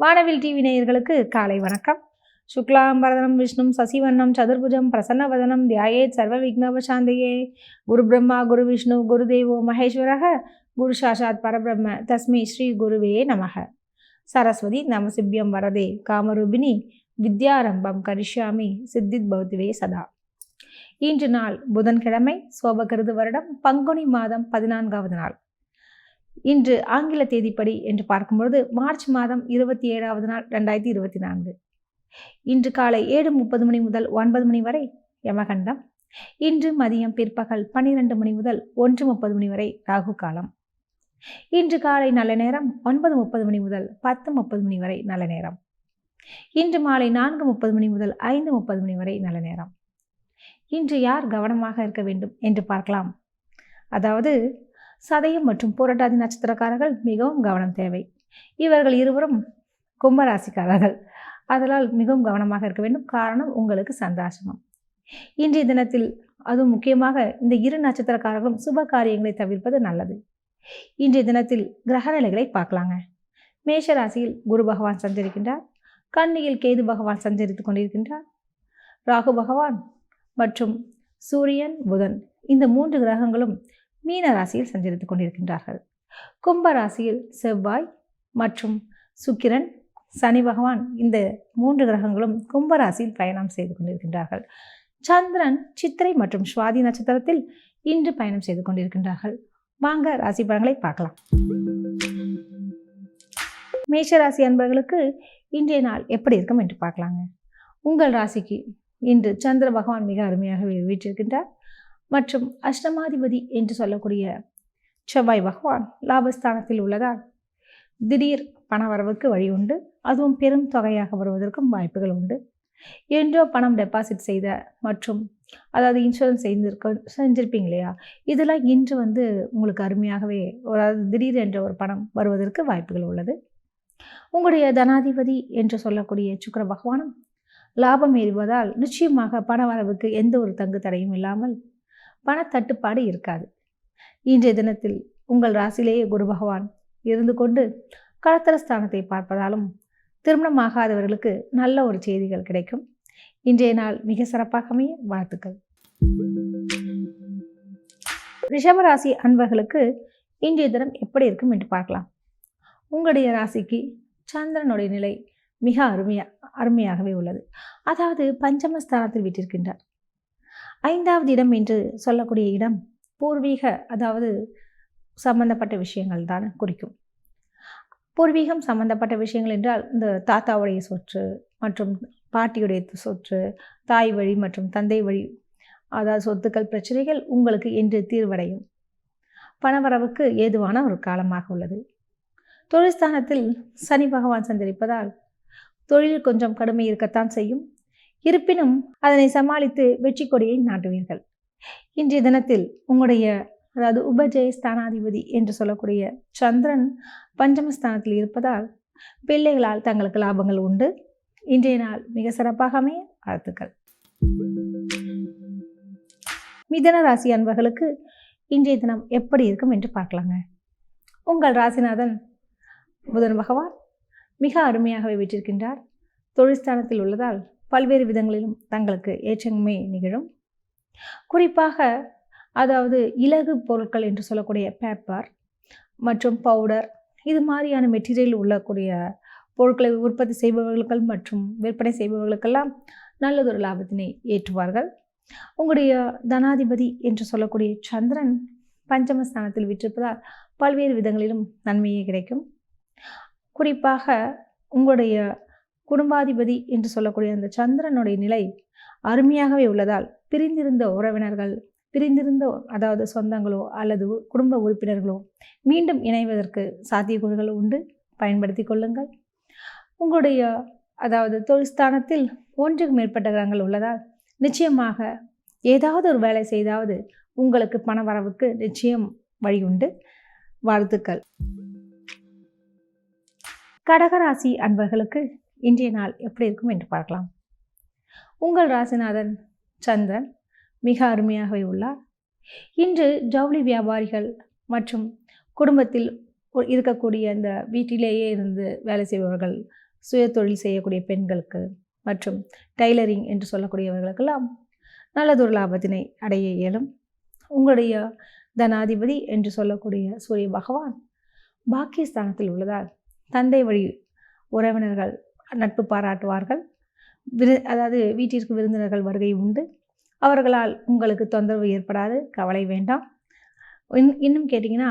வானவில் டிவி நேயர்களுக்கு காலை வணக்கம். சுக்லாம்பரதனம் விஷ்ணும் சசிவண்ணம் சதுர்புஜம் பிரசன்னவதனம் தியாயேத் சர்வ விக்னோபசாந்தயே. குரு பிரம்மா குரு விஷ்ணு குரு தேவோ மகேஸ்வரக குரு சாஷாத் பரபிரம்ம தஸ்மை ஸ்ரீ குருவே நமக. சரஸ்வதி நமசிபியம் வரதே காமரூபிணி வித்யாரம்பம் கரிஷ்யாமி சித்தித் பௌத்திவே சதா. இன்று நாள் புதன்கிழமை, சோபகிருது வருடம் பங்குனி மாதம் 14வது நாள். இன்று ஆங்கில தேதிப்படி என்று பார்க்கும்பொழுது மார்ச் மாதம் 27வது நாள் 2024. இன்று காலை 7:30 மணி முதல் 9 மணி வரை யமகண்டம். இன்று மதியம் பிற்பகல் 12 மணி முதல் 1:30 மணி வரை ராகு காலம். இன்று காலை நல்ல நேரம் 9:30 மணி முதல் 10:30 மணி வரை நல்ல நேரம். இன்று மாலை 4:30 மணி முதல் 5:30 மணி வரை நல்ல நேரம். இன்று யார் கவனமாக இருக்க வேண்டும் என்று பார்க்கலாம். அதாவது சதயம் மற்றும் பூரட்டாதி நட்சத்திரக்காரர்கள் மிகவும் கவனம் தேவை. இவர்கள் இருவரும் கும்பராசிக்காரர்கள், அதனால் மிகவும் கவனமாக இருக்க வேண்டும். காரணம், உங்களுக்கு சந்தாசனம். இன்றைய தினத்தில் அதுவும் முக்கியமாக இந்த இரு நட்சத்திரக்காரர்களும் சுப காரியங்களை தவிர்ப்பது நல்லது. இன்றைய தினத்தில் கிரக நிலைகளை பார்க்கலாங்க. மேஷ ராசியில் குரு பகவான் சஞ்சரிக்கின்றார். கன்னியில் கேது பகவான் சஞ்சரித்து கொண்டிருக்கின்றார். ராகு பகவான் மற்றும் சூரியன் புதன் இந்த 3 கிரகங்களும் மீன ராசியில் சஞ்சரித்துக் கொண்டிருக்கின்றார்கள். கும்ப ராசியில் செவ்வாய் மற்றும் சுக்கிரன், சனி பகவான் இந்த 3 கிரகங்களும் கும்பராசியில் பயணம் செய்து கொண்டிருக்கின்றார்கள். சந்திரன் சித்திரை மற்றும் சுவாதி நட்சத்திரத்தில் இன்று பயணம் செய்து கொண்டிருக்கின்றார்கள். வாங்க ராசி பலன்களை பார்க்கலாம். மேஷ ராசி அன்பர்களுக்கு இன்றைய நாள் எப்படி இருக்கும் என்று பார்க்கலாங்க. உங்கள் ராசிக்கு இன்று சந்திர பகவான் மிக அருமையாக வீற்றிருக்கின்றார் மற்றும் அஷ்டமாதிபதி என்று சொல்லக்கூடிய செவ்வாய் பகவான் லாபஸ்தானத்தில் உள்ளதால் திடீர் பணவரவுக்கு வழி உண்டு. அதுவும் பெரும் தொகையாக வருவதற்கும் வாய்ப்புகள் உண்டு. என்றோ பணம் டெபாசிட் செய்த மற்றும் அதாவது இன்சூரன்ஸ் செஞ்சிருப்பீங்க இல்லையா, இதெல்லாம் இன்று உங்களுக்கு அருமையாகவே திடீர் என்ற ஒரு பணம் வருவதற்கு வாய்ப்புகள் உள்ளது. உங்களுடைய தனாதிபதி என்று சொல்லக்கூடிய சுக்கிர பகவானும் லாபம் ஏறுவதால் நிச்சயமாக பணவரவுக்கு எந்த ஒரு தங்கு தடையும் இல்லாமல் பணத்தட்டுப்பாடு இருக்காது. இன்றைய தினத்தில் உங்கள் ராசியிலேயே குரு பகவான் இருந்து கொண்டு களத்திரஸ்தானத்தை பார்ப்பதாலும் திருமணமாகாதவர்களுக்கு நல்ல ஒரு செய்திகள் கிடைக்கும். இன்றைய நாள் மிக சிறப்பாக அமைய வாழ்த்துக்கள். ரிஷபராசி அன்பர்களுக்கு இன்றைய தினம் எப்படி இருக்கும் என்று பார்க்கலாம். உங்களுடைய ராசிக்கு சந்திரனுடைய நிலை மிக அருமையாகவே உள்ளது. அதாவது பஞ்சமஸ்தானத்தில் விட்டிருக்கின்றார். 5வது இடம் என்று சொல்லக்கூடிய இடம் பூர்வீக, அதாவது சம்பந்தப்பட்ட விஷயங்கள் தான் குறிக்கும். பூர்வீகம் சம்பந்தப்பட்ட விஷயங்கள் என்றால் இந்த தாத்தாவுடைய சொத்து மற்றும் பாட்டியுடைய சொத்து, தாய் வழி மற்றும் தந்தை வழி, அதாவது சொத்துக்கள் பிரச்சனைகள் உங்களுக்கு என்று தீர்வடையும். பணவரவுக்கு ஏதுவான ஒரு காலமாக உள்ளது. தொழில்ஸ்தானத்தில் சனி பகவான் சஞ்சரிப்பதால் தொழில் கொஞ்சம் கடுமை இருக்கத்தான் செய்யும். இருப்பினும் அதனை சமாளித்து வெற்றி கொடியை நாட்டுவீர்கள். இன்றைய தினத்தில் உங்களுடைய அதாவது உபஜய ஸ்தானாதிபதி என்று சொல்லக்கூடிய சந்திரன் பஞ்சமஸ்தானத்தில் இருப்பதால் பிள்ளைகளால் தங்களுக்கு லாபங்கள் உண்டு. இன்றைய நாள் மிக சிறப்பாக அமைய வாழ்த்துக்கள். மிதுன ராசி அன்பர்களுக்கு இன்றைய தினம் எப்படி இருக்கும் என்று பார்க்கலாங்க. உங்கள் ராசிநாதன் புதன் பகவான் மிக அருமையாகவே வீற்றிருக்கின்றார். தொழில்ஸ்தானத்தில் உள்ளதால் பல்வேறு விதங்களிலும் தங்களுக்கு ஏற்றமே நிகழும். குறிப்பாக அதாவது இலகு பொருட்கள் என்று சொல்லக்கூடிய பேப்பர் மற்றும் பவுடர், இது மாதிரியான மெட்டீரியல் உள்ளக்கூடிய பொருட்களை உற்பத்தி செய்பவர்கள் மற்றும் விற்பனை செய்பவர்களுக்கெல்லாம் நல்லதொரு லாபத்தினை ஏற்றுவார்கள். உங்களுடைய தனாதிபதி என்று சொல்லக்கூடிய சந்திரன் பஞ்சமஸ்தானத்தில் விற்றிருப்பதால் பல்வேறு விதங்களிலும் நன்மையே கிடைக்கும். குறிப்பாக உங்களுடைய குடும்பாதிபதி என்று சொல்லக்கூடிய அந்த சந்திரனுடைய நிலை அருமையாகவே உள்ளதால் பிரிந்திருந்த உறவினர்கள், அதாவது சொந்தங்களோ அல்லது குடும்ப உறுப்பினர்களோ மீண்டும் இணைவதற்கு சாத்தியக்கூறுகள் உண்டு. பயன்படுத்தி கொள்ளுங்கள். உங்களுடைய அதாவது தொழில்ஸ்தானத்தில் 1க்கு மேற்பட்ட கிரகங்கள் உள்ளதால் நிச்சயமாக ஏதாவது ஒரு வேலை செய்தாவது உங்களுக்கு பண வரவுக்கு நிச்சயம் வழி உண்டு. வாழ்த்துக்கள். கடகராசி அன்பர்களுக்கு இன்றைய நாள் எப்படி இருக்கும் என்று பார்க்கலாம். உங்கள் ராசிநாதன் சந்திரன் மிக அருமையாகவே உள்ளார். இன்று ஜவுளி வியாபாரிகள் மற்றும் குடும்பத்தில் இருக்கக்கூடிய அந்த வீட்டிலேயே இருந்து வேலை செய்பவர்கள் சுய தொழில் செய்யக்கூடிய பெண்களுக்கு மற்றும் டைலரிங் என்று சொல்லக்கூடியவர்களுக்கெல்லாம் நல்லதொரு லாபத்தினை அடைய இயலும். உங்களுடைய தனாதிபதி என்று சொல்லக்கூடிய சூரிய பகவான் பாக்கியஸ்தானத்தில் உள்ளதால் தந்தை வழி உறவினர்கள் நட்பு பாராட்டுவார்கள். அதாவது வீட்டிற்கு விருந்தினர்கள் வருகை உண்டு. அவர்களால் உங்களுக்கு தொந்தரவு ஏற்படாது, கவலை வேண்டாம். இன்னும் கேட்டிங்கன்னா,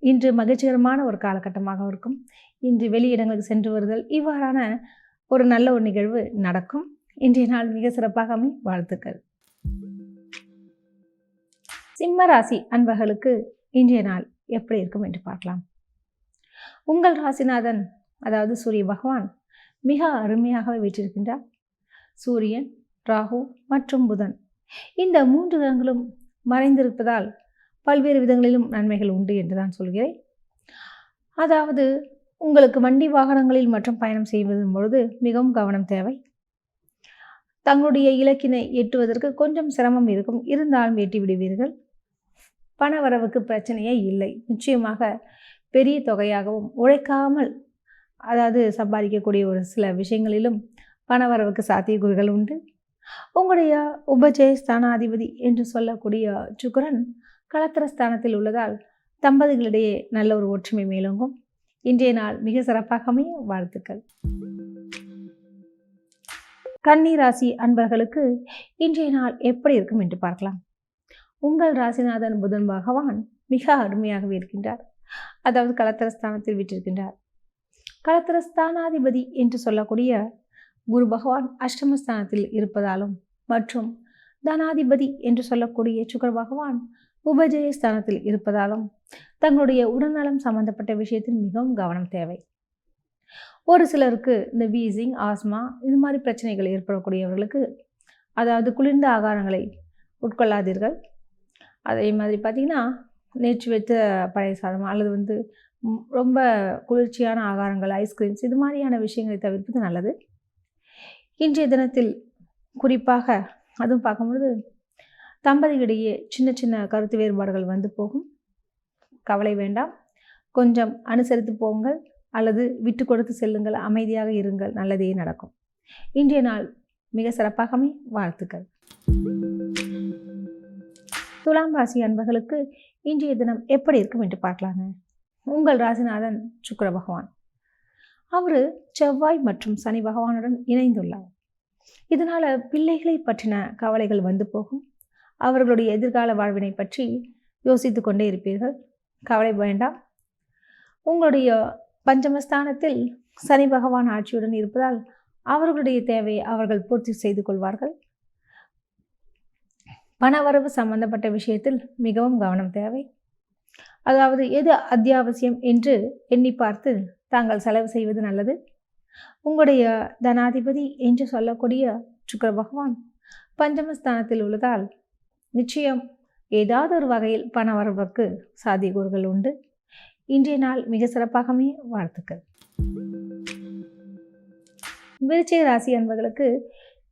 இன்று மகிழ்ச்சிகரமான ஒரு காலகட்டமாக இருக்கும். இன்று வெளியிடங்களுக்கு சென்று வருதல், இவ்வாறான ஒரு நல்ல ஒரு நிகழ்வு நடக்கும். இன்றைய நாள் மிக சிறப்பாக அமைய வாழ்த்துக்கள். சிம்ம ராசி அன்பர்களுக்கு இன்றைய நாள் எப்படி இருக்கும் என்று பார்க்கலாம். உங்கள் ராசிநாதன் அதாவது சூரிய பகவான் மிக அருமையாகவே வீற்றிருக்கின்றார். சூரியன், ராகு மற்றும் புதன் இந்த 3 கிரகங்களும் மறைந்திருப்பதால் பல்வேறு விதங்களிலும் நன்மைகள் உண்டு என்று தான் சொல்கிறேன். அதாவது உங்களுக்கு வண்டி வாகனங்களில் மற்றும் பயணம் செய்வதன் பொழுது மிகவும் கவனம் தேவை. தங்களுடைய இலக்கினை எட்டுவதற்கு கொஞ்சம் சிரமம் இருக்கும், இருந்தாலும் எட்டி விடுவீர்கள். பண வரவுக்கு பிரச்சனையே இல்லை. நிச்சயமாக பெரிய தொகையாகவும் உழைக்காமல் அதாவது சம்பாதிக்கக்கூடிய ஒரு சில விஷயங்களிலும் பண வரவுக்கு சாத்தியக்கூறுகள் உண்டு. உங்களுடைய உபஜய ஸ்தானாதிபதி என்று சொல்லக்கூடிய சுக்கிரன் களத்திரஸ்தானத்தில் உள்ளதால் தம்பதிகளிடையே நல்ல ஒரு ஒற்றுமை மேலோங்கும். இன்றைய நாள் மிக சிறப்பாக அமைய வாழ்த்துக்கள். கன்னி ராசி அன்பர்களுக்கு இன்றைய நாள் எப்படி இருக்கும் என்று பார்க்கலாம். உங்கள் ராசிநாதன் புதன் பகவான் மிக அருமையாகவே இருக்கின்றார். அதாவது களத்திரஸ்தானத்தில் வீற்றிருக்கின்றார். களத்திரஸ்தானாதிபதி என்று சொல்லக்கூடிய குரு பகவான் அஷ்டமஸ்தானத்தில் இருப்பதாலும் மற்றும் தனாதிபதி என்று சொல்லக்கூடிய சுக்கிர பகவான் உபஜயஸ்தானத்தில் இருப்பதாலும் தங்களுடைய உடல்நலம் சம்பந்தப்பட்ட விஷயத்தில் மிகவும் கவனம் தேவை. ஒரு சிலருக்கு இந்த வீசிங், ஆஸ்மா இது மாதிரி பிரச்சனைகள் ஏற்படக்கூடியவர்களுக்கு அதாவது குளிர்ந்த ஆகாரங்களை உட்கொள்ளாதீர்கள். அதே மாதிரி பார்த்திங்கன்னா, நேற்று வைத்த பழைய சாதம் அல்லது ரொம்ப குளிர்ச்சியான ஆகாரங்கள், ஐஸ்கிரீம்ஸ் இது மாதிரியான விஷயங்களை தவிர்ப்பது நல்லது. இன்றைய தினத்தில் குறிப்பாக அதுவும் பார்க்கும்பொழுது தம்பதிகளிடையே சின்ன சின்ன கருத்து வேறுபாடுகள் வந்து போகும். கவலை வேண்டாம், கொஞ்சம் அனுசரித்து போங்கள் அல்லது விட்டு கொடுத்து செல்லுங்கள், அமைதியாக இருங்கள், நல்லதே நடக்கும். இன்றைய நாள் மிக சிறப்பாக அமைய வாழ்த்துக்கள். துலாம் ராசி அன்பர்களுக்கு இன்றைய தினம் எப்படி இருக்கும் என்று பார்க்கலாங்க. உங்கள் ராசிநாதன் சுக்கிர பகவான் அவர் செவ்வாய் மற்றும் சனி பகவானுடன் இணைந்துள்ளார். இதனால் பிள்ளைகளை பற்றின கவலைகள் வந்து போகும். அவர்களுடைய எதிர்கால வாழ்வினை பற்றி யோசித்து கொண்டே இருப்பீர்கள். கவலை வேண்டாம். உங்களுடைய பஞ்சமஸ்தானத்தில் சனி பகவான் ஆட்சியுடன் இருப்பதால் அவர்களுடைய தேவையை அவர்கள் பூர்த்தி செய்து கொள்வார்கள். பணவரவு சம்பந்தப்பட்ட விஷயத்தில் மிகவும் கவனம் தேவை. அதாவது எது அத்தியாவசியம் என்று எண்ணி பார்த்து தாங்கள் செலவு செய்வது நல்லது. உங்களுடைய தனாதிபதி என்று சொல்லக்கூடிய சுக்கிர பகவான் பஞ்சமஸ்தானத்தில் உள்ளதால் நிச்சயம் ஏதாவது ஒரு வகையில் பண வரவுக்கு சாத்தியக்கூறுகள் உண்டு. இன்றைய நாள் மிக சிறப்பாகவே வாழ்த்துக்கள். விருச்சிக ராசி அன்பர்களுக்கு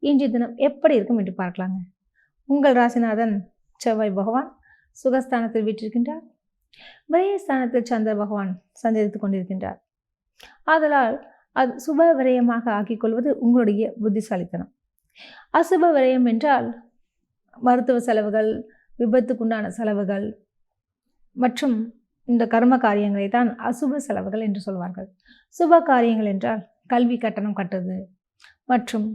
இன்றைய தினம் எப்படி இருக்கும் என்று பார்க்கலாங்க. உங்கள் ராசிநாதன் செவ்வாய் பகவான் சுகஸ்தானத்தில் வீற்றிருக்கின்றார். விரயஸ்தானத்தில் சந்திர பகவான் சஞ்சரித்து கொண்டிருக்கின்றார். ஆதலால் அது சுப விரயமாக ஆக்கிக்கொள்வது உங்களுடைய புத்திசாலித்தனம். அசுப விரயம் என்றால் மருத்துவ செலவுகள், விபத்துக்குண்டான செலவுகள் மற்றும் இந்த கர்ம காரியங்களை தான் அசுப செலவுகள் என்று சொல்வார்கள். சுப காரியங்கள் என்றால் கல்வி கட்டணம் கட்டுறது மற்றும்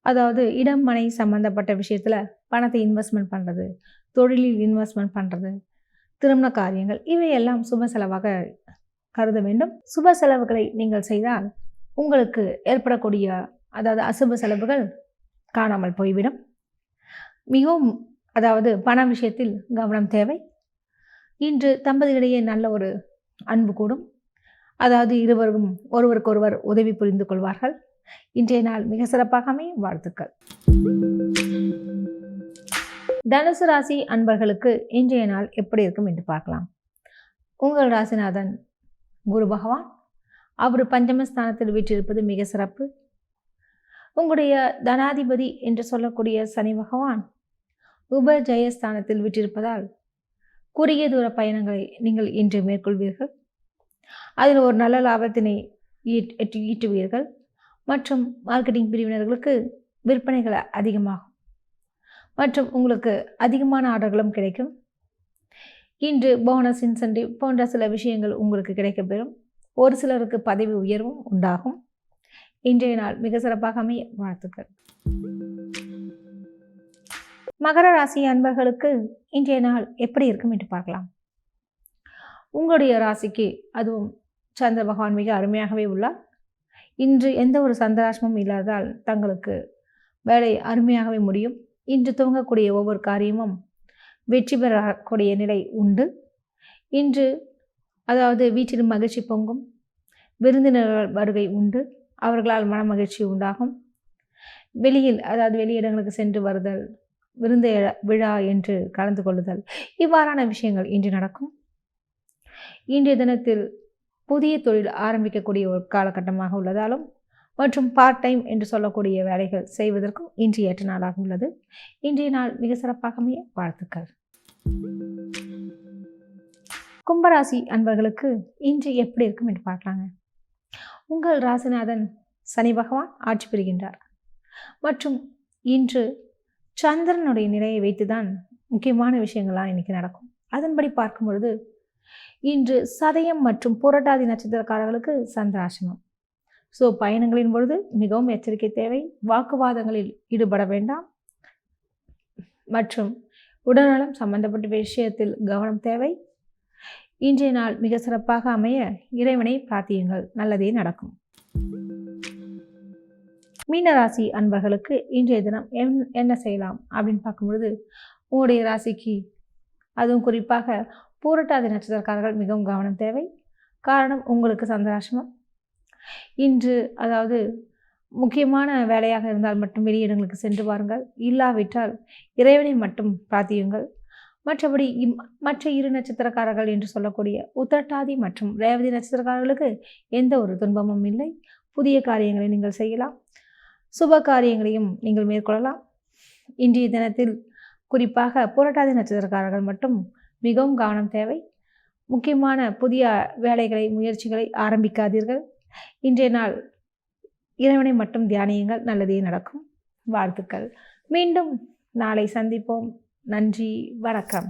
அதாவது இடம் மனை சம்பந்தப்பட்ட விஷயத்தில் பணத்தை இன்வெஸ்ட்மெண்ட் பண்ணுறது, தொழிலில் இன்வெஸ்ட்மெண்ட் பண்ணுறது, திருமண காரியங்கள் இவையெல்லாம் சுப செலவாக கருத வேண்டும். சுப செலவுகளை நீங்கள் செய்தால் உங்களுக்கு ஏற்படக்கூடிய அதாவது அசுப செலவுகள் காணாமல் போய்விடும். மிகவும் அதாவது பண விஷயத்தில் கவனம் தேவை. இன்று தம்பதிகளிடையே நல்ல ஒரு அன்பு கூடும். அதாவது இருவரும் ஒருவருக்கொருவர் உதவி புரிந்து கொள்வார்கள். இன்றைய நாள் மிக சிறப்பாக அமைய வாழ்த்துக்கள். தனுசு ராசி அன்பர்களுக்கு இன்றைய நாள் எப்படி இருக்கும் என்று பார்க்கலாம். உங்கள் ராசிநாதன் குரு பகவான் அவர் பஞ்சமஸ்தானத்தில் வீற்றிருப்பது மிக சிறப்பு. உங்களுடைய தனாதிபதி என்று சொல்லக்கூடிய சனி பகவான் உபஜயஸ்தானத்தில் வீற்றிருப்பதால் குறுகிய தூர பயணங்களை நீங்கள் இன்று மேற்கொள்வீர்கள். அதில் ஒரு நல்ல லாபத்தினை ஈட்டுவீர்கள். மற்றும் மார்க்கெட்டிங் பிரிவினர்களுக்கு விற்பனைகள் அதிகமாகும் மற்றும் உங்களுக்கு அதிகமான ஆர்டர்களும் கிடைக்கும். இன்று போனஸ், இன்சென்டிவ் போன்ற சில விஷயங்கள் உங்களுக்கு கிடைக்கப்பெறும். ஒரு சிலருக்கு பதவி உயர்வும் உண்டாகும். இன்றைய நாள் மிக சிறப்பாக அமைய வாழ்த்துக்கள். மகர ராசி அன்பர்களுக்கு இன்றைய நாள் எப்படி இருக்கும் என்று பார்க்கலாம். உங்களுடைய ராசிக்கு அதுவும் சந்திர பகவான் மிக அருமையாகவே உள்ளார். இன்று எந்த ஒரு சந்திராஷ்டமும் இல்லாததால் தங்களுக்கு வேலை அருமையாகவே முடியும். இன்று துவங்கக்கூடிய ஒவ்வொரு காரியமும் வெற்றி பெறக்கூடிய நிலை உண்டு. இன்று அதாவது வீட்டிலும் மகிழ்ச்சி பொங்கும். விருந்தினர்கள் வருகை உண்டு. அவர்களால் மன மகிழ்ச்சி உண்டாகும். வெளியில் அதாவது வெளியிடங்களுக்கு சென்று வருதல், விருந்து விழா என்று கலந்து கொள்ளுதல், இவ்வாறான விஷயங்கள் இன்று நடக்கும். இன்றைய தினத்தில் புதிய தொழில் ஆரம்பிக்கக்கூடிய ஒரு காலகட்டமாக உள்ளதாலும் மற்றும் பார்ட் டைம் என்று சொல்லக்கூடிய வேலைகள் செய்வதற்கும் இன்று ஏற்ற நாளாக உள்ளது. இன்றைய நாள் மிக சிறப்பாக அமைய வாழ்த்துக்கள். கும்பராசி அன்பர்களுக்கு இன்று எப்படி இருக்கும் என்று பார்க்கலாங்க. உங்கள் ராசிநாதன் சனி பகவான் ஆட்சி பெறுகின்றார் மற்றும் இன்று சந்திரனுடைய நிலையை வைத்துதான் முக்கியமான விஷயங்கள்லாம் இன்னைக்கு நடக்கும். அதன்படி பார்க்கும் பொழுது இன்று சதயம் மற்றும் புரட்டாதி நட்சத்திரக்காரர்களுக்கு சந்திராசிரமம். ஸோ பயணங்களின் பொழுது மிகவும் எச்சரிக்கை தேவை. வாக்குவாதங்களில் ஈடுபட வேண்டாம் மற்றும் உடல்நலம் சம்பந்தப்பட்ட விஷயத்தில் கவனம் தேவை. இன்றைய நாள் மிக சிறப்பாக அமைய இறைவனை பிரார்த்தியுங்கள், நல்லதே நடக்கும். மீனராசி அன்பர்களுக்கு இன்றைய தினம் என்ன செய்யலாம் அப்படின்னு பார்க்கும்பொழுது உங்களுடைய ராசிக்கு அதுவும் குறிப்பாக பூரட்டாதி நட்சத்திரக்காரர்கள் மிகவும் கவனம் தேவை. காரணம் உங்களுக்கு சந்திராசிரமம். இன்று அதாவது முக்கியமான வேலையாக இருந்தால் மட்டும் வெளியிடங்களுக்கு சென்று வாருங்கள். இல்லாவிட்டால் இறைவனை மட்டும் பிரார்த்தியுங்கள். மற்றபடி மற்ற இரு நட்சத்திரக்காரர்கள் என்று சொல்லக்கூடிய உத்திரட்டாதி மற்றும் ரேவதி நட்சத்திரக்காரர்களுக்கு எந்த ஒரு துன்பமும் இல்லை. புதிய காரியங்களை நீங்கள் செய்யலாம். சுப காரியங்களையும் நீங்கள் மேற்கொள்ளலாம். இன்றைய தினத்தில் குறிப்பாக புரட்டாதி நட்சத்திரக்காரர்கள் மட்டும் மிகவும் கவனம் தேவை. முக்கியமான புதிய வேலைகளை, முயற்சிகளை ஆரம்பிக்காதீர்கள். இன்றைய நாள் இறைவனை மட்டும் தியானியுங்கள், நல்லதே நடக்கும். வாழ்த்துக்கள். மீண்டும் நாளை சந்திப்போம். நன்றி, வணக்கம்.